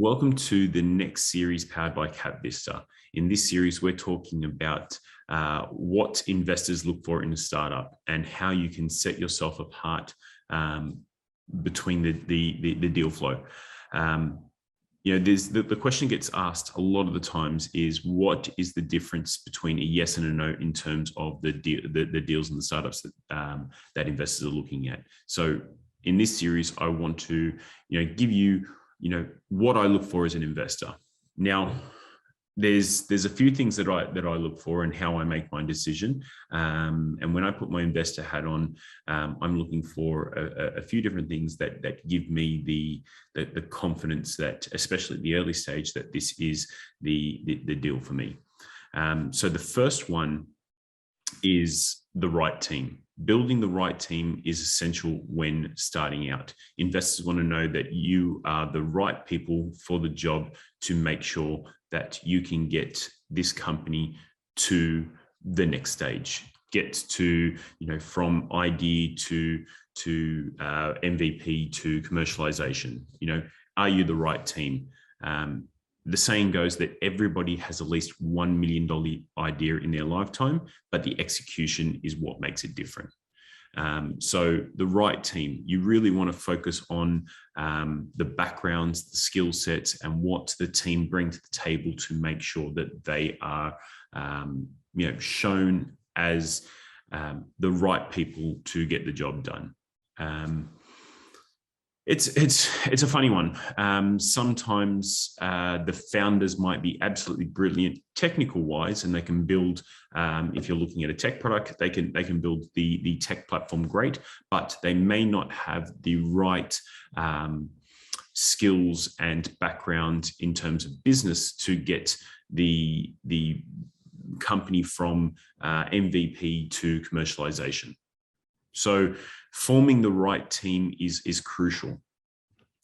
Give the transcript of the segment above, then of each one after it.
Welcome to the next series powered by KapVista. In this series, we're talking about what investors look for in a startup and how you can set yourself apart between the deal flow. The question gets asked a lot of the times is, what is the difference between a yes and a no in terms of the deals and the startups that investors are looking at? So in this series, I want to give you what I look for as an investor. Now, there's a few things that I look for and how I make my decision. And when I put my investor hat on, I'm looking for a few different things that give me the confidence that, especially at the early stage, that this is the deal for me. So the first one is the right team. Building the right team is essential when starting out. Investors want to know that you are the right people for the job to make sure that you can get this company to the next stage, get to, from idea to MVP to commercialization. Are you the right team? The saying goes that everybody has at least $1 million idea in their lifetime, but the execution is what makes it different. So the right team, you really want to focus on the backgrounds, the skill sets, and what the team bring to the table to make sure that they are, shown as the right people to get the job done. It's a funny one. Sometimes the founders might be absolutely brilliant technical wise, and they can build. If you're looking at a tech product, they can build the tech platform great, but they may not have the right skills and background in terms of business to get the company from MVP to commercialization. So forming the right team is crucial.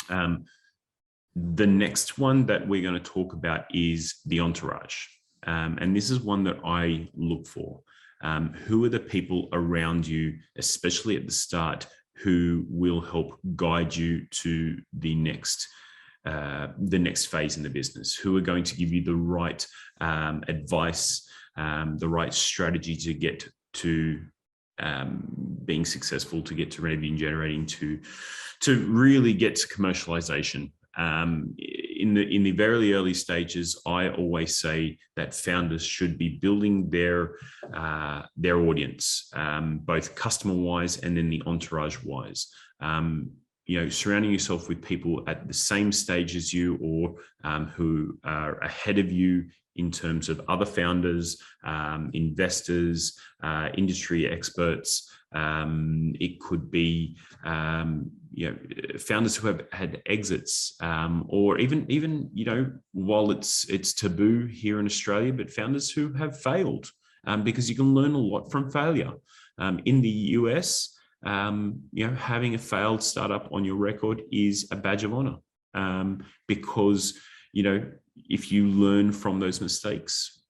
The next one that we're going to talk about is the entourage. And this is one that I look for. Who are the people around you, especially at the start, who will help guide you to the next phase in the business? Who are going to give you the right advice, the right strategy to get to being successful, to get to revenue generating, to really get to commercialization. In the very early stages, I always say that founders should be building their audience, both customer wise and then the entourage wise. Surrounding yourself with people at the same stage as you, or who are ahead of you in terms of other founders, investors, industry experts. It could be founders who have had exits, or even while it's taboo here in Australia, but founders who have failed, because you can learn a lot from failure. In the US, having a failed startup on your record is a badge of honor, because if you learn from those mistakes,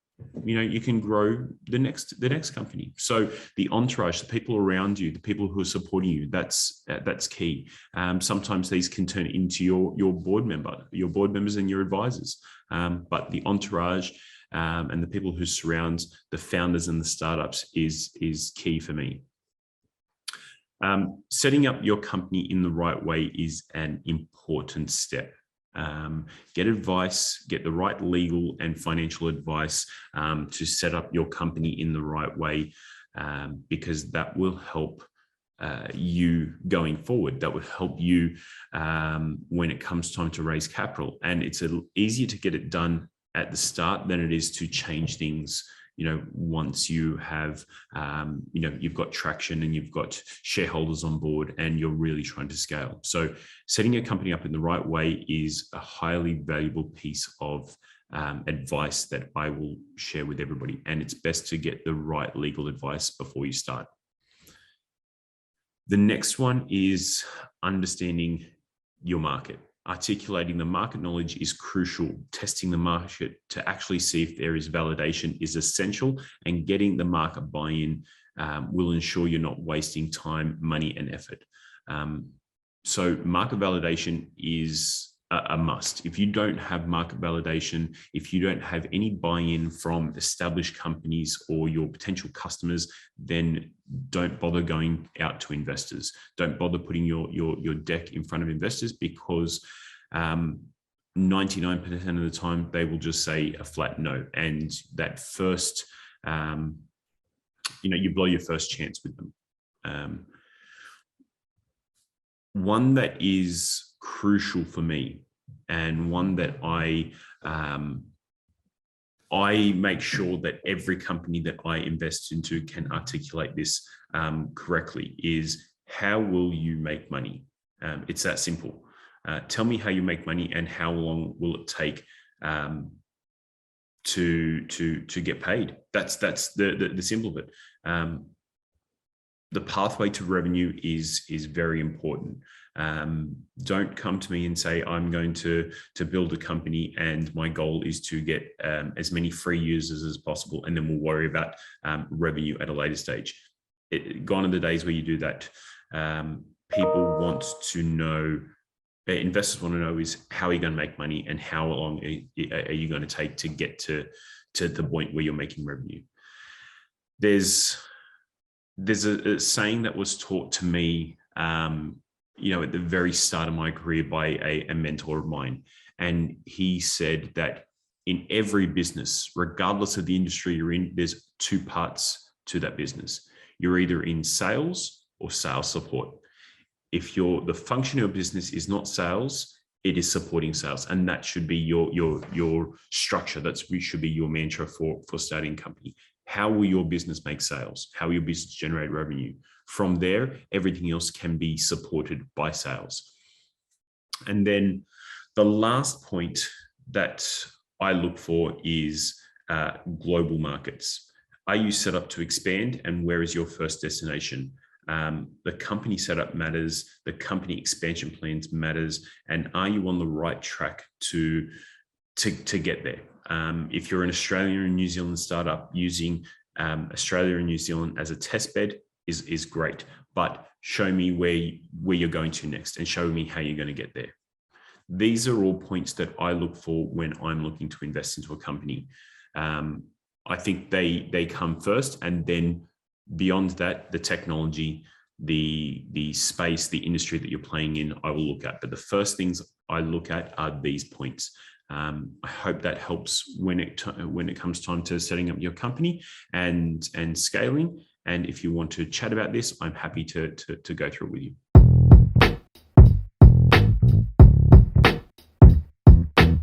you can grow the next company. So the entourage, the people around you, the people who are supporting you, that's key. Sometimes these can turn into your board members and your advisors. But the entourage and the people who surround the founders and the startups is key for me. Setting up your company in the right way is an important step. Get advice, get the right legal and financial advice to set up your company in the right way, because that will help you going forward. That would help you when it comes time to raise capital. And it's easier to get it done at the start than it is to change things once you have, you've got traction and you've got shareholders on board and you're really trying to scale. So setting your company up in the right way is a highly valuable piece of advice that I will share with everybody. And it's best to get the right legal advice before you start. The next one is understanding your market. Articulating the market knowledge is crucial. Testing the market to actually see if there is validation is essential, and getting the market buy-in will ensure you're not wasting time, money, and effort. So market validation is a must. If you don't have market validation, if you don't have any buy-in from established companies or your potential customers, then don't bother going out to investors. Don't bother putting your deck in front of investors, because 99% of the time they will just say a flat no. And that first, you blow your first chance with them. One that is crucial for me, and one that I make sure that every company that I invest into can articulate this correctly, is how will you make money? It's that simple. Tell me how you make money, and how long will it take to get paid? That's the simple of it. The pathway to revenue is very important. Don't come to me and say, I'm going to build a company and my goal is to get as many free users as possible, and then we'll worry about revenue at a later stage. Gone are the days where you do that. People want to know, investors want to know, is how are you going to make money, and how long are you going to take to get to the point where you're making revenue. There's a saying that was taught to me, at the very start of my career by a mentor of mine. And he said that in every business, regardless of the industry you're in, there's two parts to that business. You're either in sales or sales support. If the function of your business is not sales, it is supporting sales. And that should be your structure. That should be your mantra for starting a company. How will your business make sales? How will your business generate revenue? From there, everything else can be supported by sales. And then the last point that I look for is global markets. Are you set up to expand, and where is your first destination? The company setup matters, the company expansion plans matters, and are you on the right track to get there? If you're an Australia and New Zealand startup, using Australia and New Zealand as a test bed is great, but show me where you're going to next, and show me how you're going to get there. These are all points that I look for when I'm looking to invest into a company. I think they come first, and then beyond that, the technology, the space, the industry that you're playing in, I will look at. But the first things I look at are these points. I hope that helps when it comes time to setting up your company and scaling. And if you want to chat about this, I'm happy to go through it with you.